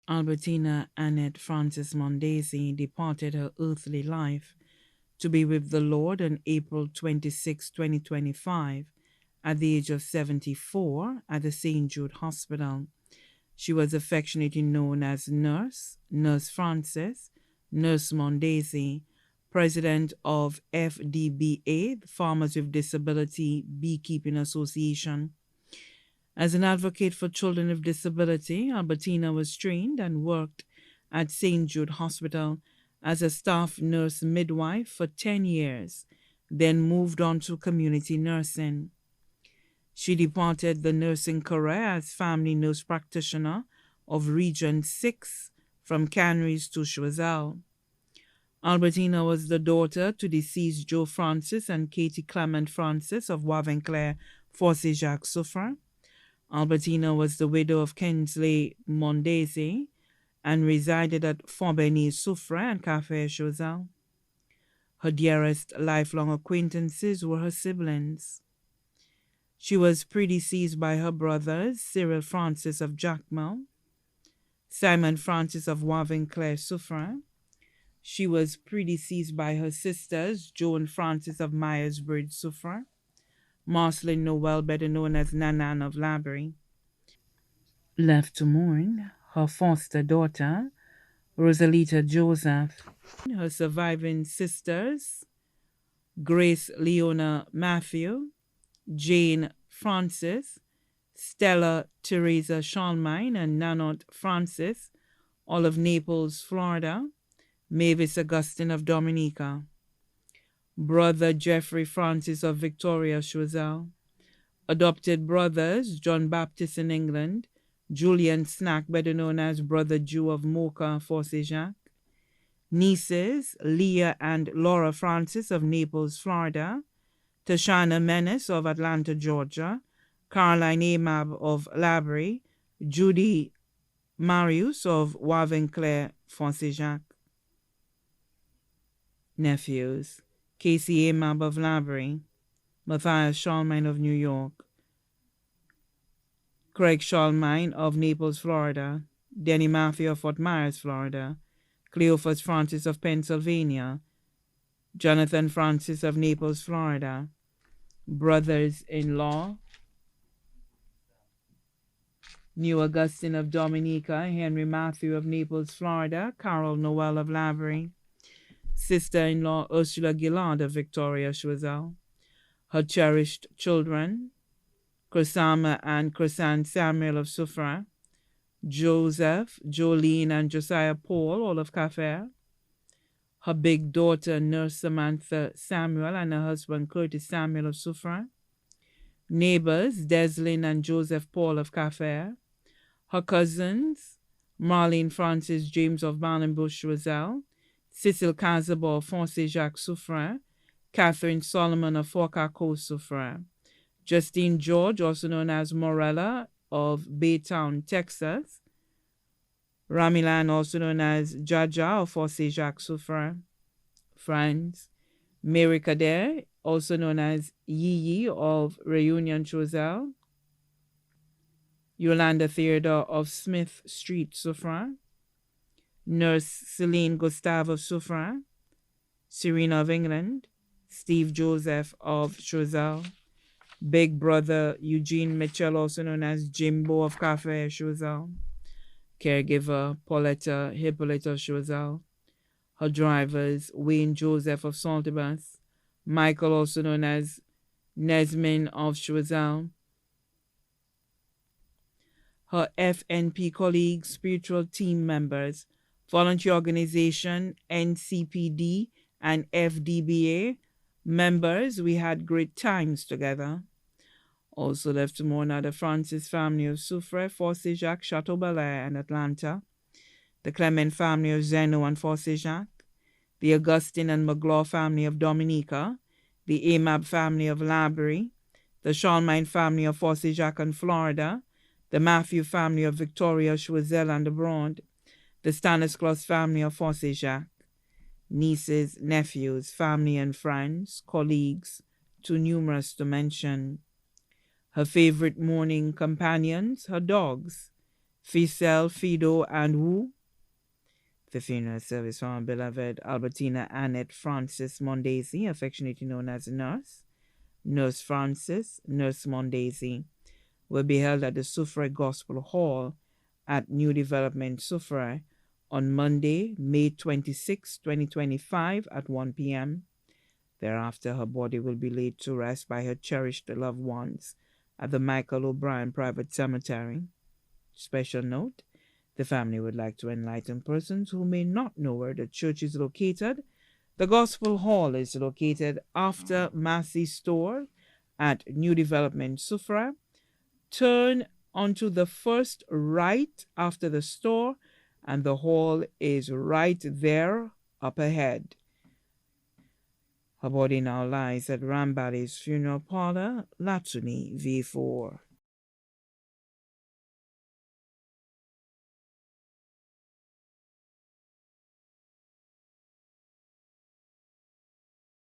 Albertina Annette Frances Mondesir departed her earthly life to be with the Lord on April 26, 2025, at the age of 74 at the St. Jude Hospital. She was affectionately known as Nurse Frances, Nurse Mondesir, president of FDBA, the Farmers with Disability Beekeeping Association. As an advocate for children with disability, Albertina was trained and worked at St. Jude Hospital as a staff nurse midwife for 10 years, then moved on to community nursing. She departed the nursing career as family nurse practitioner of Region 6 from Canries to Choiseul. Albertina was the daughter to deceased Joe Francis and Katie Clement Francis of Wavenclair, Forcy Jacques Souffre. Albertina was the widow of Kinsley Mondesir and resided at Fontbeigny Souffre and Café Choiseul. Her dearest lifelong acquaintances were her siblings. She was predeceased by her brothers, Cyril Francis of Jacmel, Simon Francis of Wavenclair Souffre. She was predeceased by her sisters, Joan Francis of Myersbridge Souffre, Marceline Noel, better known as Nanan of Labrie. Left to mourn, her foster daughter, Rosalita Joseph. Her surviving sisters, Grace Leona Matthew, Jane Francis, Stella Teresa Schalmine, and Nanot Francis, all of Naples, Florida, Mavis Augustine of Dominica, brother Jeffrey Francis of Victoria, Choiseul, adopted brothers John Baptist in England, Julian Snack, better known as Brother Jew of Mocha, Forcy Jacques, nieces Leah and Laura Francis of Naples, Florida, Tashana Menace of Atlanta, Georgia, Caroline Amab of Labrie, Judy Marius of Wavenclair, Forcy Jacques. Nephews: Casey Amab of Labrie, Matthias Schalmine of New York, Craig Schalmine of Naples, Florida, Denny Matthew of Fort Myers, Florida, Cleophas Francis of Pennsylvania, Jonathan Francis of Naples, Florida, brothers-in-law, New Augustine of Dominica, Henry Matthew of Naples, Florida, Carol Noel of Labrie, sister-in-law Ursula Gillard of Victoria, Choiseul, her cherished children, Chrysama and Chrysan Samuel of Souffre, Joseph, Jolene, and Josiah Paul, all of Café, her big daughter, Nurse Samantha Samuel, and her husband, Curtis Samuel of Souffre, neighbors, Deslin and Joseph Paul of Café, her cousins, Marlene Francis James of Bolingbroke, Choiseul, Cecil Casabo of Forcy Jacques Souffre, Catherine Solomon of Forcaco Souffre, Justine George, also known as Morella of Baytown, Texas, Ramilan, also known as Jaja of Forcy Jacques Souffre, France, Mary Kader, also known as Yiyi of Reunion, Choiseul, Yolanda Theodore of Smith Street, Souffre, Nurse Celine Gustave of Souffre, Serena of England, Steve Joseph of Choiseul, Big Brother Eugene Mitchell, also known as Jimbo of Café Choiseul, caregiver Pauletta Hippolyte of Choiseul, her drivers Wayne Joseph of Saltibus, Michael, also known as Nesmin of Choiseul, her FNP colleagues, spiritual team members, volunteer organization, NCPD, and FDBA members. We had great times together. Also left to mourn are the Francis family of Souffre, Forcy Jacques, Chateau Bel Air, and Atlanta, the Clement family of Zeno and Forcy Jacques, the Augustine and McGlaw family of Dominica, the Amab family of Labrie, the Schalmine family of Forcy Jacques and Florida, the Matthew family of Victoria, Choiseul, and abroad, the Stanislas family of Forcy Jacques, nieces, nephews, family and friends, colleagues, too numerous to mention. Her favorite morning companions, her dogs, Ficel, Fido, and Wu. The funeral service for our beloved Albertina Annette Francis Mondesir, affectionately known as Nurse, Nurse Francis, Nurse Mondesir, will be held at the Soufriere Gospel Hall at New Development Soufriere on Monday, May 26, 2025 at 1 p.m. Thereafter, her body will be laid to rest by her cherished loved ones at the Michael O'Brien Private Cemetery. Special note, the family would like to enlighten persons who may not know where the church is located. The Gospel Hall is located after Massey Store at New Development Soufriere. Turn onto the first right after the store, and the hall is right there up ahead. Her body now lies at Rambali's funeral parlor, Latuni, V4.